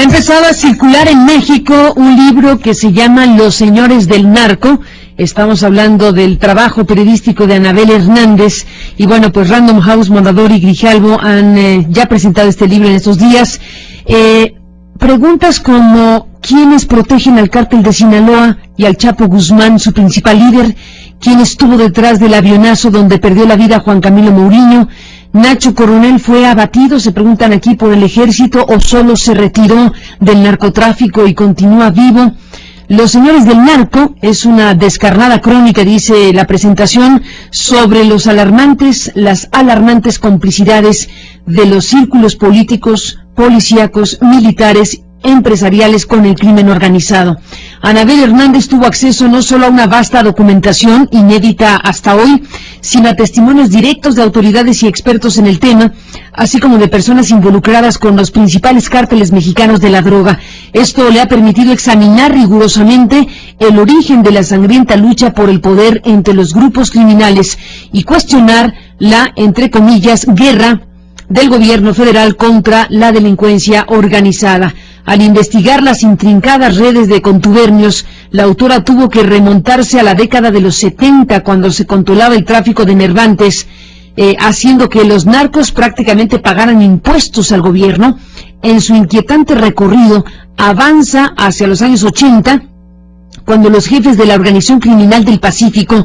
empezado a circular en México un libro que se llama Los Señores del Narco. Estamos hablando del trabajo periodístico de Anabel Hernández. Y bueno, pues Random House, Mondadori y Grijalvo han ya presentado este libro en estos días. Preguntas como: ¿quiénes protegen al cártel de Sinaloa y al Chapo Guzmán, su principal líder? ¿Quién estuvo detrás del avionazo donde perdió la vida Juan Camilo Mourinho? ¿Nacho Coronel fue abatido, se preguntan aquí, por el ejército o solo se retiró del narcotráfico y continúa vivo? Los Señores del Narco es una descarnada crónica, dice la presentación, sobre las alarmantes complicidades de los círculos políticos, policíacos, militares, empresariales con el crimen organizado. Anabel Hernández tuvo acceso no solo a una vasta documentación, inédita hasta hoy, sino a testimonios directos de autoridades y expertos en el tema, así como de personas involucradas con los principales cárteles mexicanos de la droga. Esto le ha permitido examinar rigurosamente el origen de la sangrienta lucha por el poder entre los grupos criminales y cuestionar la, entre comillas, guerra del gobierno federal contra la delincuencia organizada. Al investigar las intrincadas redes de contubernios, la autora tuvo que remontarse a la década de los 70, cuando se controlaba el tráfico de nervantes, haciendo que los narcos prácticamente pagaran impuestos al gobierno. En su inquietante recorrido, avanza hacia los años 80, cuando los jefes de la Organización Criminal del Pacífico,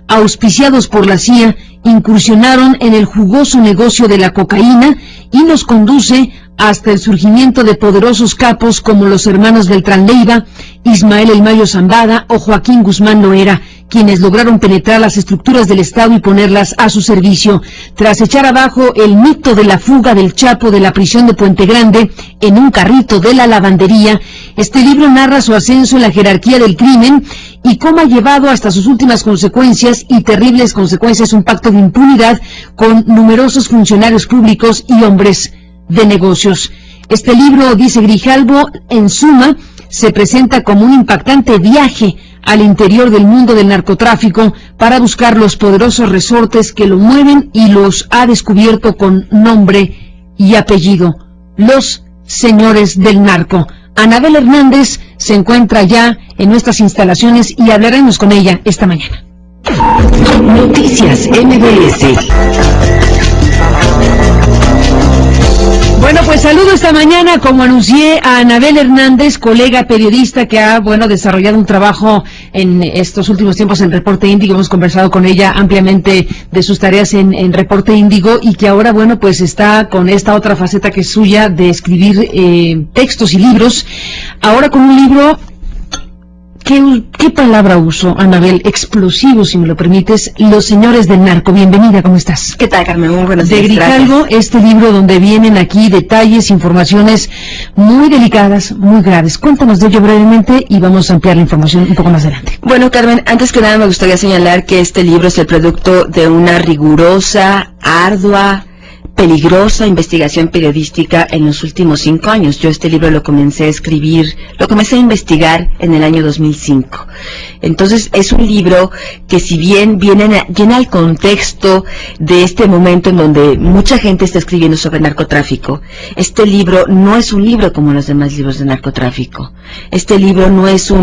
auspiciados por la CIA, incursionaron en el jugoso negocio de la cocaína, y nos conduce hasta el surgimiento de poderosos capos como los hermanos Beltrán Leiva, Ismael El Mayo Zambada o Joaquín Guzmán Loera, quienes lograron penetrar las estructuras del Estado y ponerlas a su servicio. Tras echar abajo el mito de la fuga del Chapo de la prisión de Puente Grande en un carrito de la lavandería, este libro narra su ascenso en la jerarquía del crimen y cómo ha llevado hasta sus últimas consecuencias, y terribles consecuencias, un pacto de impunidad con numerosos funcionarios públicos y hombres de negocios. Este libro, dice Grijalvo, en suma, se presenta como un impactante viaje al interior del mundo del narcotráfico para buscar los poderosos resortes que lo mueven, y los ha descubierto con nombre y apellido: Los Señores del Narco. Anabel Hernández se encuentra ya en nuestras instalaciones y hablaremos con ella esta mañana. Noticias MBS. Bueno, pues saludo esta mañana, como anuncié, a Anabel Hernández, colega periodista que ha, desarrollado un trabajo en estos últimos tiempos en Reporte Índigo. Hemos conversado con ella ampliamente de sus tareas en Reporte Índigo, y que ahora, pues está con esta otra faceta que es suya de escribir textos y libros. Ahora con un libro... ¿Qué palabra uso, Anabel? Explosivo, si me lo permites. Los Señores del Narco. Bienvenida, ¿cómo estás? ¿Qué tal, Carmen? Muy buenos días. De Grijalvo, este libro donde vienen aquí detalles, informaciones muy delicadas, muy graves. Cuéntanos de ello brevemente y vamos a ampliar la información un poco más adelante. Bueno, Carmen, antes que nada me gustaría señalar que este libro es el producto de una rigurosa, ardua, peligrosa investigación periodística en los últimos 5 años. Yo este libro lo comencé a investigar en el año 2005. Entonces es un libro que, si bien llena el contexto de este momento en donde mucha gente está escribiendo sobre narcotráfico, este libro no es un libro como los demás libros de narcotráfico. Este libro no está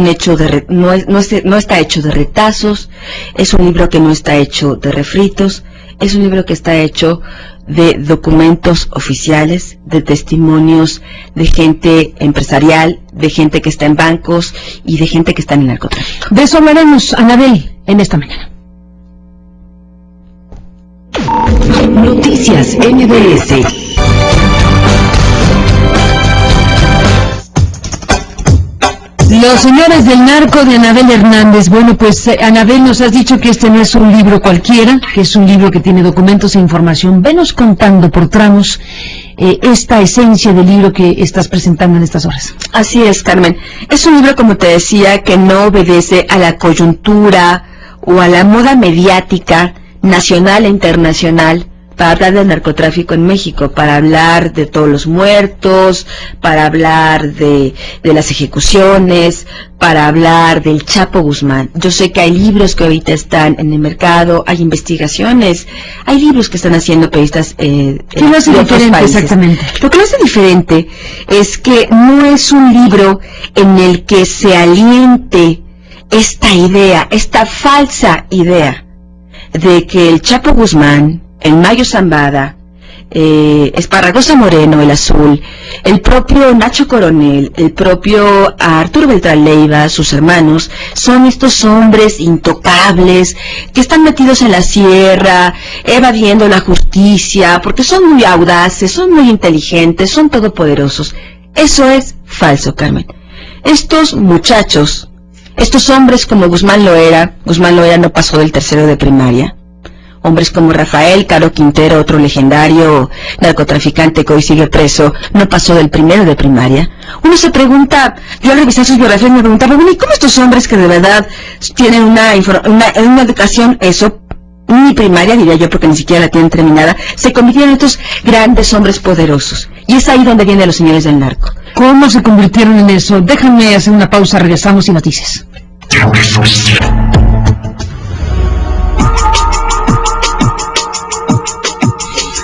hecho de retazos, es un libro que no está hecho de refritos, es un libro que está hecho de documentos oficiales, de testimonios de gente empresarial, de gente que está en bancos y de gente que está en el narcotráfico. De eso hablaremos, Anabel, en esta mañana. Noticias MBS. Los Señores del Narco, de Anabel Hernández. Bueno, pues Anabel, nos has dicho que este no es un libro cualquiera, que es un libro que tiene documentos e información. Venos contando por tramos esta esencia del libro que estás presentando en estas horas. Así es, Carmen. Es un libro, como te decía, que no obedece a la coyuntura o a la moda mediática nacional e internacional para hablar del narcotráfico en México, para hablar de todos los muertos, para hablar de las ejecuciones, para hablar del Chapo Guzmán. Yo sé que hay libros que ahorita están en el mercado, hay investigaciones, hay libros que están haciendo periodistas ¿Qué lo hace diferente exactamente? Lo que lo hace diferente es que no es un libro en el que se aliente esta idea, esta falsa idea de que el Chapo Guzmán, el Mayo Zambada, Esparragosa Moreno, el Azul, el propio Nacho Coronel, el propio Arturo Beltrán Leiva, sus hermanos, son estos hombres intocables que están metidos en la sierra, evadiendo la justicia, porque son muy audaces, son muy inteligentes, son todopoderosos. Eso es falso, Carmen. Estos muchachos, estos hombres como Guzmán Loera no pasó del tercero de primaria. Hombres como Rafael Caro Quintero, otro legendario narcotraficante que hoy sigue preso, no pasó del primero de primaria. Uno se pregunta, yo al revisar sus biografías me preguntaba, bueno, ¿y cómo estos hombres que de verdad tienen una educación, eso, ni primaria diría yo, porque ni siquiera la tienen terminada, se convirtieron en estos grandes hombres poderosos? Y es ahí donde vienen los señores del narco. ¿Cómo se convirtieron en eso? Déjame hacer una pausa, regresamos y noticias.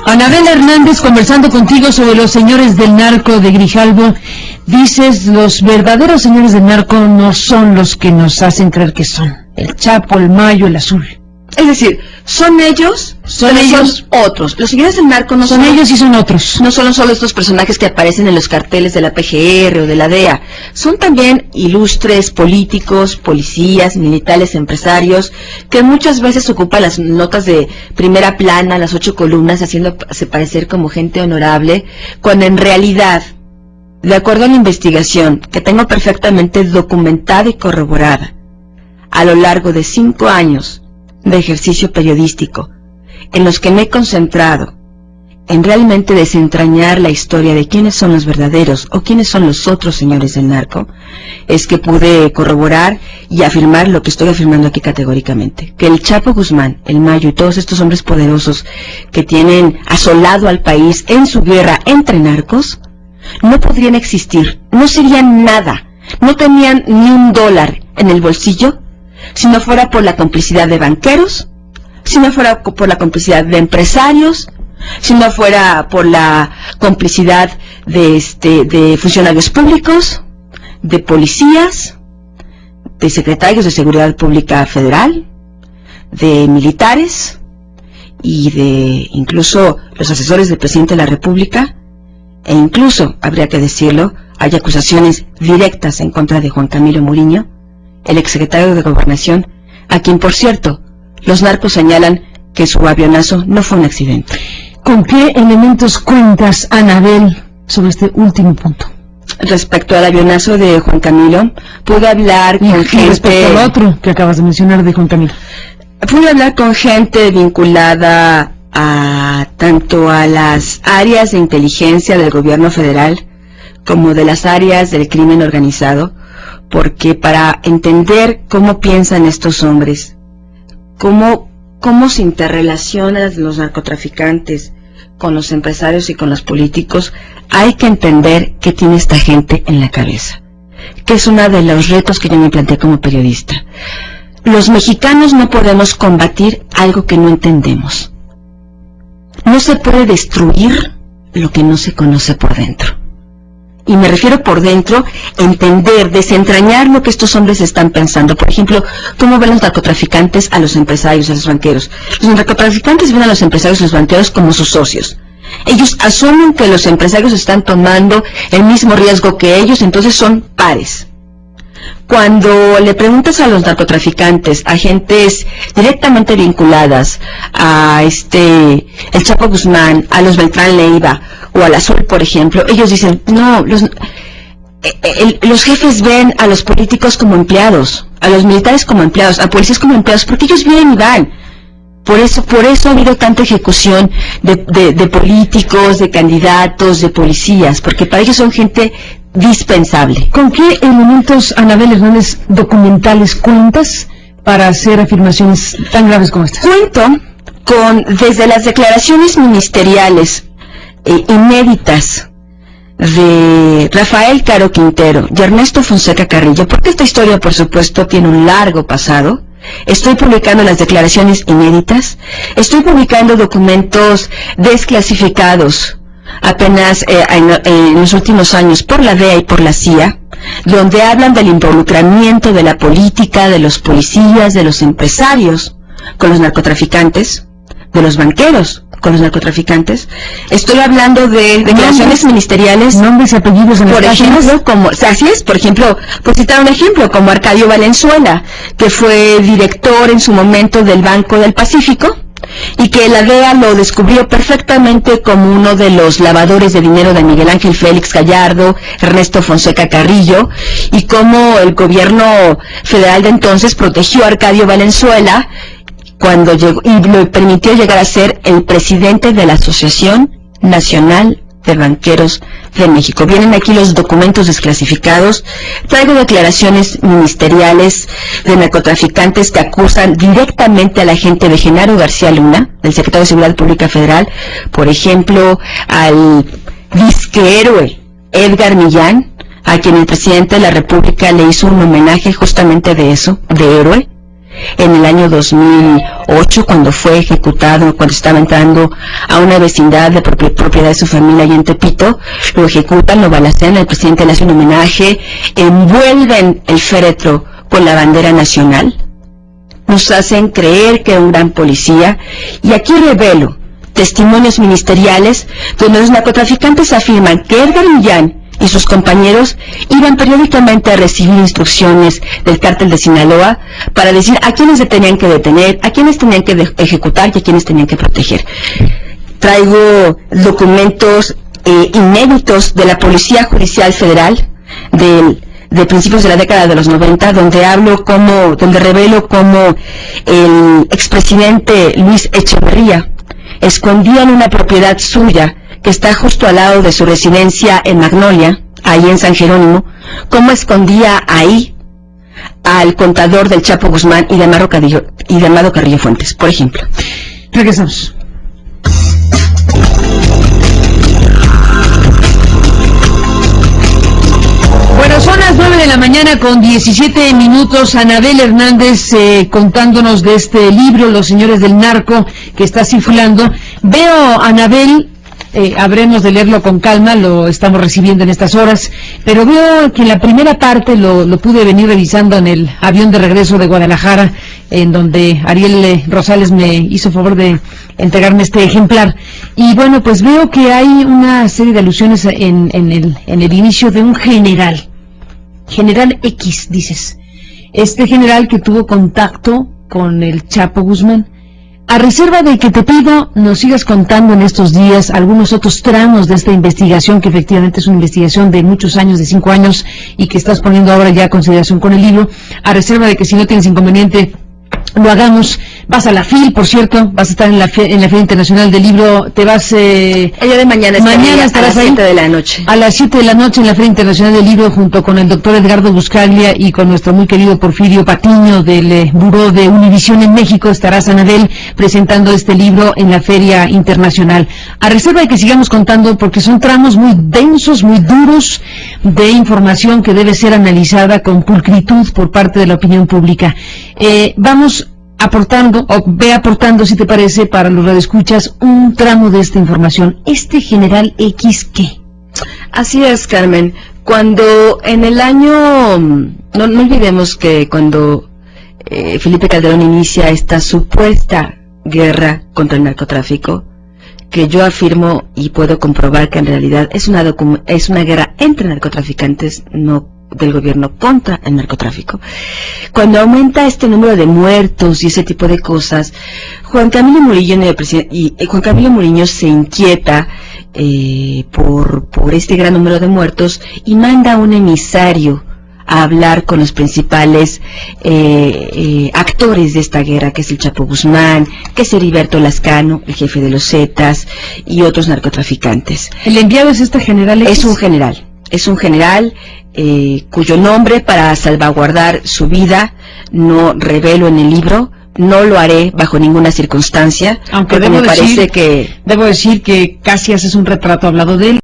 Anabel Hernández, conversando contigo sobre los señores del narco de Grijalbo, dices, los verdaderos señores del narco no son los que nos hacen creer que son. El Chapo, el Mayo, el Azul. Es decir, son ellos, son otros. Los señores del narco no son ellos y son otros. No son solo estos personajes que aparecen en los carteles de la PGR o de la DEA. Son también ilustres políticos, policías, militares, empresarios, que muchas veces ocupan las notas de primera plana, las 8 columnas, haciéndose parecer como gente honorable, cuando en realidad, de acuerdo a la investigación, que tengo perfectamente documentada y corroborada, a lo largo de 5 años, de ejercicio periodístico, en los que me he concentrado en realmente desentrañar la historia de quiénes son los verdaderos o quiénes son los otros señores del narco, es que pude corroborar y afirmar lo que estoy afirmando aquí categóricamente, que el Chapo Guzmán, el Mayo y todos estos hombres poderosos que tienen asolado al país en su guerra entre narcos, no podrían existir, no serían nada, no tenían ni $1 en el bolsillo, si no fuera por la complicidad de banqueros, si no fuera por la complicidad de empresarios, si no fuera por la complicidad de funcionarios públicos, de policías, de secretarios de Seguridad Pública Federal, de militares y de incluso los asesores del presidente de la República, e incluso, habría que decirlo, hay acusaciones directas en contra de Juan Camilo Muriño, el exsecretario de Gobernación, a quien, por cierto, los narcos señalan que su avionazo no fue un accidente. ¿Con qué elementos cuentas, Anabel, sobre este último punto? Respecto al avionazo de Juan Camilo, pude hablar con gente... Respecto al otro que acabas de mencionar de Juan Camilo. Pude hablar con gente vinculada tanto a las áreas de inteligencia del gobierno federal como de las áreas del crimen organizado, porque para entender cómo piensan estos hombres, cómo se interrelacionan los narcotraficantes con los empresarios y con los políticos, hay que entender qué tiene esta gente en la cabeza, que es uno de los retos que yo me planteé como periodista. Los mexicanos no podemos combatir algo que no entendemos. No se puede destruir lo que no se conoce por dentro. Y me refiero por dentro, entender, desentrañar lo que estos hombres están pensando. Por ejemplo, ¿cómo ven los narcotraficantes a los empresarios, a los banqueros? Los narcotraficantes ven a los empresarios y los banqueros como sus socios. Ellos asumen que los empresarios están tomando el mismo riesgo que ellos, entonces son pares. Cuando le preguntas a los narcotraficantes, a gentes directamente vinculadas a el Chapo Guzmán, a los Beltrán Leiva o al Azul, por ejemplo, ellos dicen, no, los jefes ven a los políticos como empleados, a los militares como empleados, a policías como empleados, porque ellos vienen y van. Por eso ha habido tanta ejecución de políticos, de candidatos, de policías, porque para ellos son gente dispensable. ¿Con qué elementos, Anabel Hernández, documentales cuentas para hacer afirmaciones tan graves como estas? Cuento desde las declaraciones ministeriales inéditas de Rafael Caro Quintero y Ernesto Fonseca Carrillo, porque esta historia, por supuesto, tiene un largo pasado. Estoy publicando las declaraciones inéditas, estoy publicando documentos desclasificados apenas en los últimos años por la DEA y por la CIA, donde hablan del involucramiento de la política, de los policías, de los empresarios con los narcotraficantes, de los banqueros con los narcotraficantes. Estoy hablando de declaraciones ministeriales, nombres y apellidos en por ejemplo, así es, por ejemplo, por citar un ejemplo, como Arcadio Valenzuela, que fue director en su momento del Banco del Pacífico, y que la DEA lo descubrió perfectamente como uno de los lavadores de dinero de Miguel Ángel Félix Gallardo, Ernesto Fonseca Carrillo, y cómo el gobierno federal de entonces protegió a Arcadio Valenzuela cuando llegó y le permitió llegar a ser el presidente de la Asociación Nacional de Banqueros de México. Vienen aquí los documentos desclasificados. Traigo declaraciones ministeriales de narcotraficantes que acusan directamente a la gente de Genaro García Luna, del secretario de Seguridad Pública Federal, por ejemplo, al disque héroe Edgar Millán, a quien el presidente de la República le hizo un homenaje justamente de eso, de héroe, en el año 2008, cuando fue ejecutado, cuando estaba entrando a una vecindad de propiedad de su familia allá en Tepito. Lo ejecutan, lo balacean, el presidente le hace un homenaje, envuelven el féretro con la bandera nacional, nos hacen creer que es un gran policía, y aquí revelo testimonios ministeriales donde los narcotraficantes afirman que Edgar Millán y sus compañeros iban periódicamente a recibir instrucciones del cártel de Sinaloa para decir a quiénes se tenían que detener, a quiénes tenían que ejecutar y a quiénes tenían que proteger. Traigo documentos inéditos de la Policía Judicial Federal de principios de la década de los 90, donde revelo cómo el expresidente Luis Echeverría escondía en una propiedad suya que está justo al lado de su residencia en Magnolia, ahí en San Jerónimo, cómo escondía ahí al contador del Chapo Guzmán y de Amado Carrillo Fuentes, por ejemplo. Regresamos. Bueno, son las 9 de la mañana con 17 minutos. Anabel Hernández contándonos de este libro, Los Señores del Narco, que está circulando. Veo, Anabel, habremos de leerlo con calma, lo estamos recibiendo en estas horas, pero veo que en la primera parte lo pude venir revisando en el avión de regreso de Guadalajara, en donde Ariel Rosales me hizo favor de entregarme este ejemplar, y bueno, pues veo que hay una serie de alusiones en el inicio de un general X, dices, este general que tuvo contacto con el Chapo Guzmán. A reserva de que te pido nos sigas contando en estos días algunos otros tramos de esta investigación, que efectivamente es una investigación de muchos años, de 5 años, y que estás poniendo ahora ya a consideración con el libro, a reserva de que si no tienes inconveniente lo hagamos. Vas a la FIL, por cierto, vas a estar en la Feria Internacional del Libro, te vas... el día de mañana estarás a las 7 de la noche. A las 7 de la noche en la Feria Internacional del Libro, junto con el doctor Edgardo Buscaglia y con nuestro muy querido Porfirio Patiño del Buró de Univisión en México. Estarás, Anabel, presentando este libro en la Feria Internacional. A reserva de que sigamos contando, porque son tramos muy densos, muy duros, de información que debe ser analizada con pulcritud por parte de la opinión pública. Vamos aportando, o ve aportando, si te parece, para los radioescuchas, un tramo de esta información. ¿Este general X qué? Así es, Carmen. Cuando en el año... No olvidemos que cuando Felipe Calderón inicia esta supuesta guerra contra el narcotráfico, que yo afirmo y puedo comprobar que en realidad es una guerra entre narcotraficantes, no del gobierno contra el narcotráfico. Cuando aumenta este número de muertos y ese tipo de cosas, Juan Camilo Muriño se inquieta por este gran número de muertos y manda a un emisario a hablar con los principales actores de esta guerra, que es el Chapo Guzmán, que es Heriberto Lascano, el jefe de los Zetas, y otros narcotraficantes. ¿El enviado es este general X? Es un general cuyo nombre, para salvaguardar su vida, no revelo en el libro, no lo haré bajo ninguna circunstancia, aunque porque me parece que... Debo decir que casi haces un retrato hablado de él.